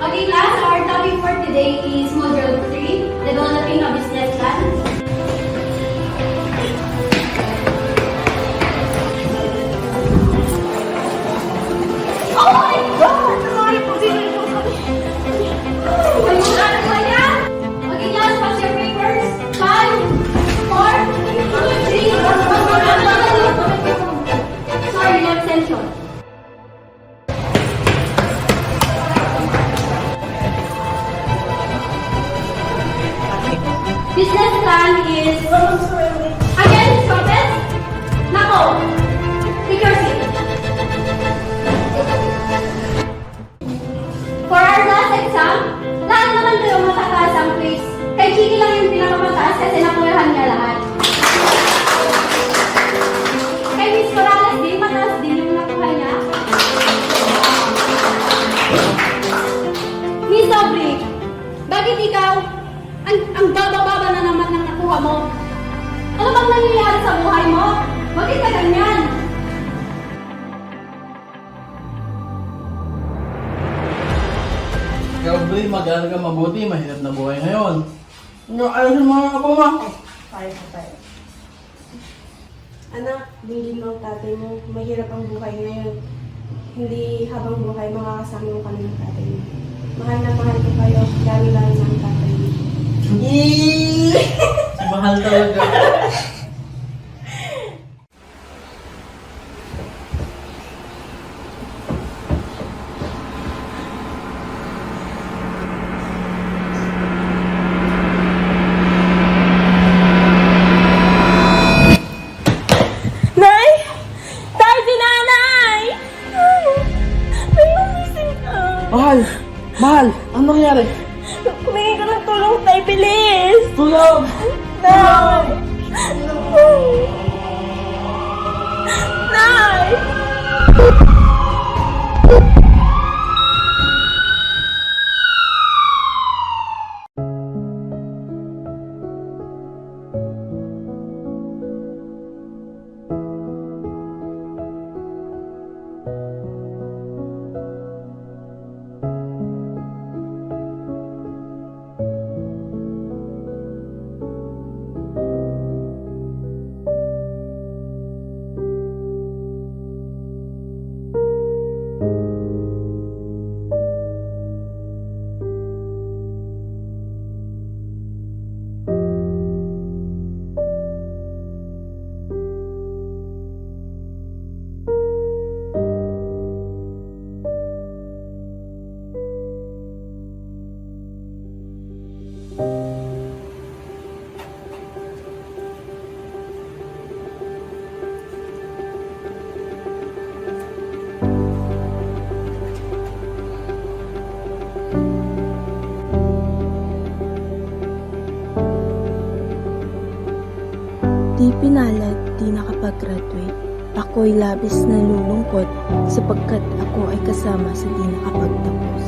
Okay class, our topic for today is Module 3, Developing a Business Plan. Oh my God! Sorry po, okay class, pass your papers. 5, 4, 3, sorry, abstention. Business plan is again shortest. Nako, take your seat. For our last exam, lahat naman kayo matakas ang quiz. Kay Chiki lang yung pinakamataas kasi nakuyahan niya lahat. Kay Miss Corrales din, mataas din yung nakuha niya. Miss Aubrey, bakit ikaw? Ang baba-baba na naman ng nakuha mo. Ano bang nangyayari sa buhay mo? Bakit ka ganyan? Ikaw, Bri, mag-aaral ka mabuti. Mahirap na buhay ngayon. Ayos yung mga apo mo. Tayo. Anak, dinggin mo ang tatay mo. Mahirap ang buhay ngayon. Hindi habang buhay makakasama yung kanilang tatay mo. Mahal na mahal ko kayo. Lalo-lalo na ang tatay mo. Mahal talaga. Nay! Tayo si nanay! May umising ka. Mahal, ano nangyari? Kumingi ka ng tulong, tay, bilis! Tulog! Nay! Nay! Di pinalad, di nakapag-graduate. Ako'y labis na lulungkot sapagkat ako ay kasama sa di nakapagtapos.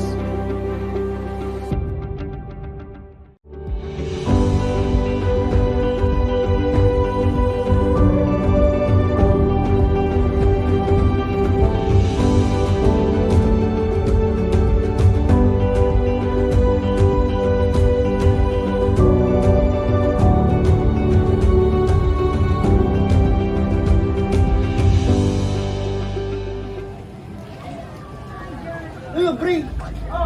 Uy, Bri!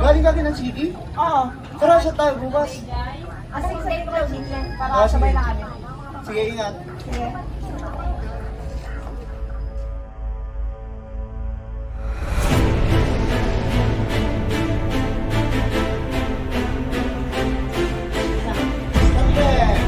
Galing ka ng city? Oo. Tara, siya tayo bukas. Asing sa ito lang, para Ah, sige. sabay na kami. Sige, ingat. Sige. Stop there!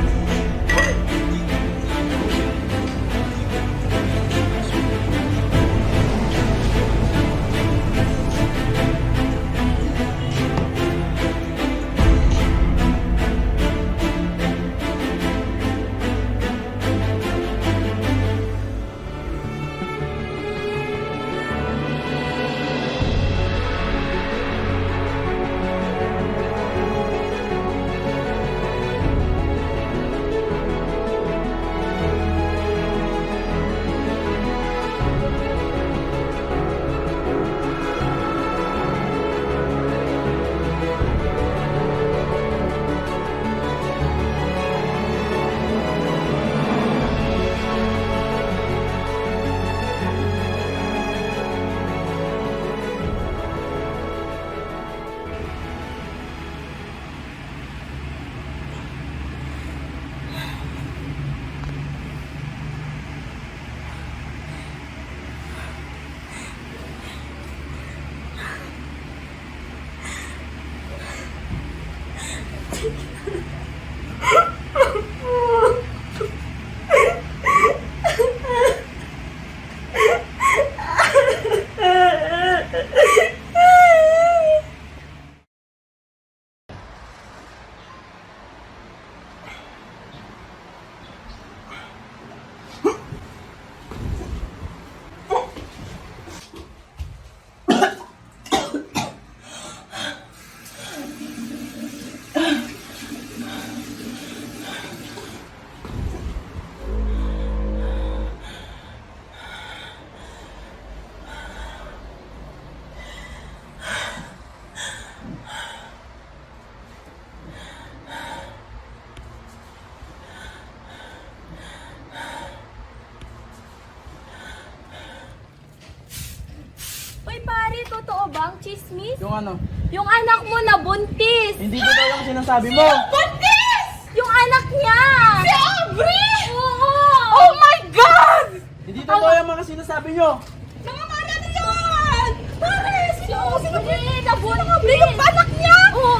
pare, totoo bang chismis? Yung ano? Yung anak mo na buntis! Hindi totoo yung sinasabi mo! Buntis! Yung anak niya! Si Aubrey! Oo! Oh my God! Hindi totoo yung mga sinasabi nyo! Mga mana yan! Pare, si Aubrey! Nabuntis! Yung anak niya! Oo!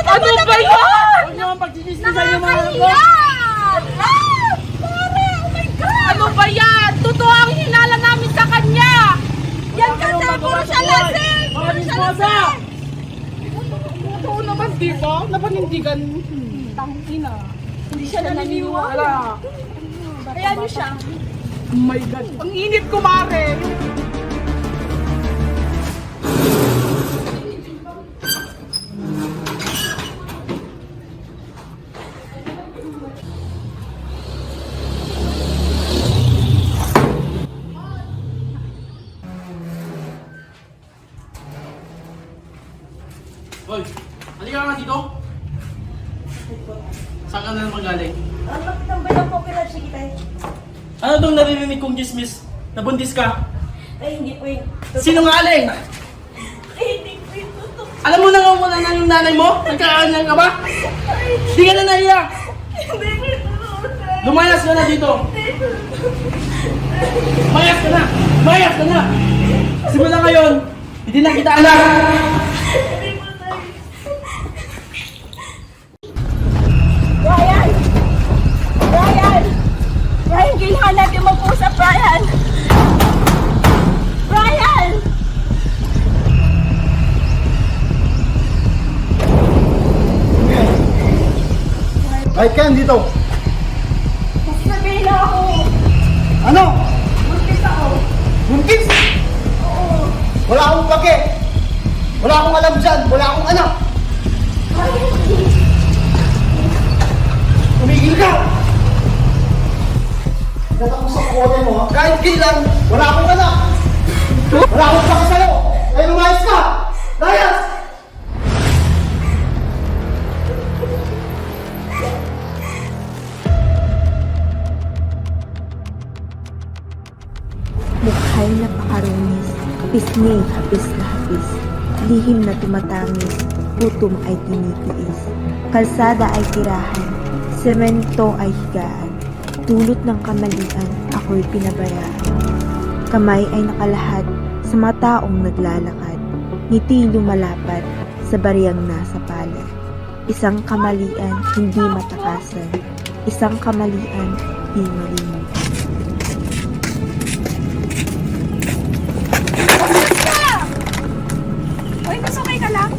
Ano ba yan? Huwag nyo ang pagchichismisan yung mga anak ko! Nakahiya! Pare, oh my God! Ano ba yan? Totoo ang hinala namin sa kanya! Yan kasi, puro siya lasing! Mga disposa! Totoo naman, di ba? Napanindigan. Tangina. Hindi siya naniniwala. Kaya ano siya? Oh my God. Ang init, kumare. Hoy, halika nga dito. Saan ka na naman galing? Ano itong naririnig kong chismis? Nabuntis ka? Ay, hindi po yun. Sinungaling! Hindi po yun. Alam mo na nga wala na yung nanay mo? Nagkakaroon ka ba? Hindi ka na naiya! Lumayas ka na dito! Mayas ka na! Mayas ka na! Simula ngayon, hindi na kita alam! Brian! Brian! Brian, kailangan natin mag-usap, Brian! Brian! Kahit ka dito. Sabihin na ako! Ano? Buntis ako! Buntis? Oo! Wala akong pake. Wala akong alam dyan. Wala akong anak. Tumigil ka! Natakot sa kote mo, ha? Kahit kailan, wala akong anak. Wala akong pake sa'yo. Kaya lumayas ka! Layas! Mukhay na pakarunis, pisngi hapis na hapis, lihim na tumatangis, gutom ay tinitiis. Kalsada ay tirahan, semento ay higaan, dulot ng kamalian, ako'y pinabayaan. Kamay ay nakalahad sa mga taong naglalakad, ngiti lumalapad sa bariyang nasa palad. Isang kamalian, hindi matakasan, isang kamalian, di malinis. Uy, mas okay ka lang?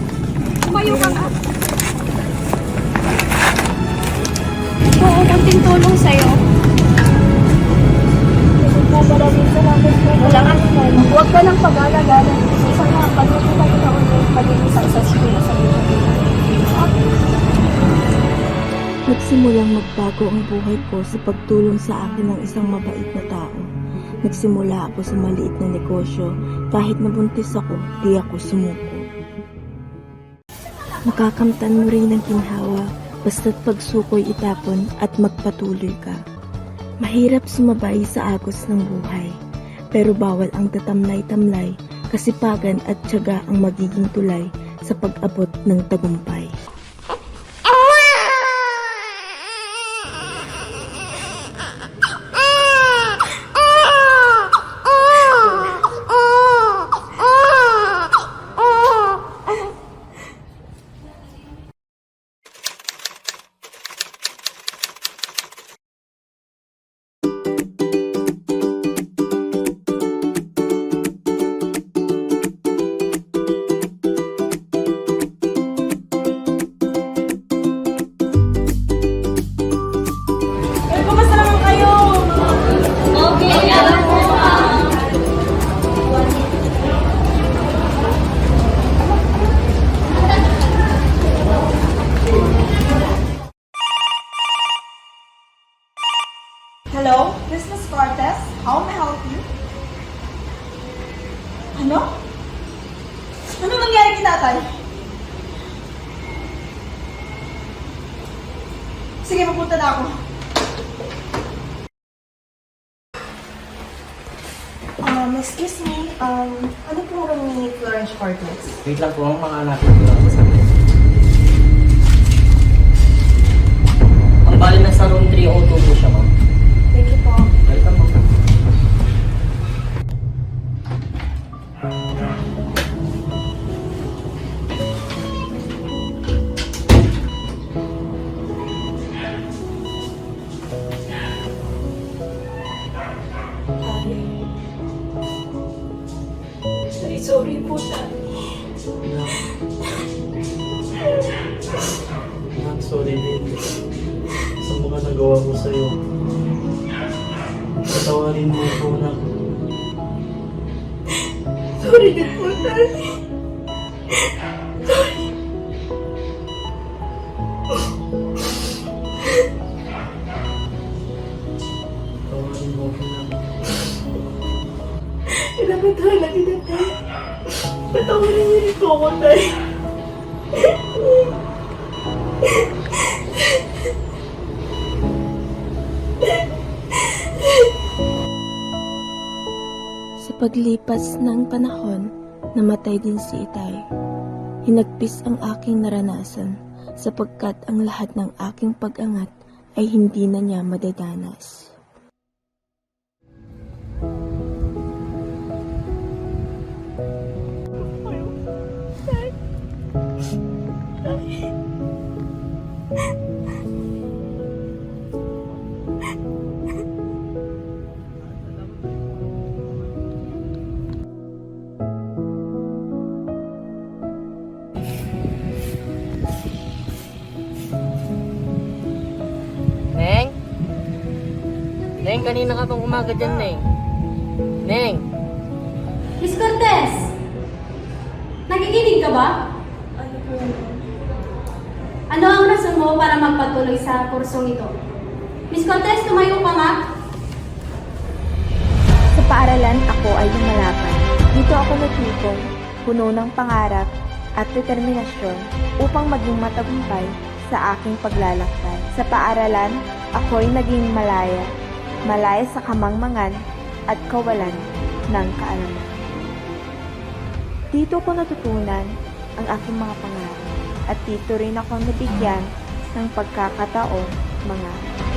Tumayo ka nga. Oo, konting tulong sa'yo. Wala nga. Huwag ka ng pag-alala. Isang nga, pag-utupan ko na ulit magiging successful sa buhay. Nagsimulang magbago ang buhay ko sa pagtulong sa akin ng isang mabait na tao. Nagsimula ako sa maliit na negosyo, kahit nabuntis ako, di ako sumuko. Makakamtan mo rin ng ginhawa, basta't pagsuko'y itapon at magpatuloy ka. Mahirap sumabay sa agos ng buhay, pero bawal ang tatamlay-tamlay, kasipagan at tiyaga ang magiging tulay sa pag-abot ng tagumpay. Kumusta naman kayo? Okay, alam mo. Hello, this is Cortez. How may I help you? Ano? Ano nangyari kay tatay? Sige, pupunta na ako. Excuse me, ano po room ni Florence Apartments? Wait lang po, mga hanapin ko lang sa akin. Ang bali na sa room 302 po siya, ma'am. Thank you po. Welcome po. Sorry po, Daddy. I'm sorry din sa mga nagawa ko sa'yo. Patawarin mo ko na. Sorry din po, Daddy. Patawarin mo ko na. Pinapatawa na kita, Tay. Patawarin niyo rin po ako, Tay. Sa paglipas ng panahon, namatay din si Itay. Hinagpis ang aking naranasan sapagkat ang lahat ng aking pag-angat ay hindi na niya madadanas. Neng? Neng, kanina ka pang umaga dyan, Neng. Neng! Miss Cortez! Nakikinig ka ba? Ano po yun? Ano ang rason mo para magpatuloy sa kursong ito? Miss Cortez, tumayo ka nga. Sa paaralan ako ay lumalaban. Dito ako natutong, puno ng pangarap at determinasyon upang maging matagumpay sa aking paglalakbay. Sa paaralan, ako'y naging malaya. Malaya sa kamangmangan at kawalan ng kaalaman. Dito ko natutunan ang aking mga pangarap at dito rin ako nabigyan ng pagkakataong mangarap.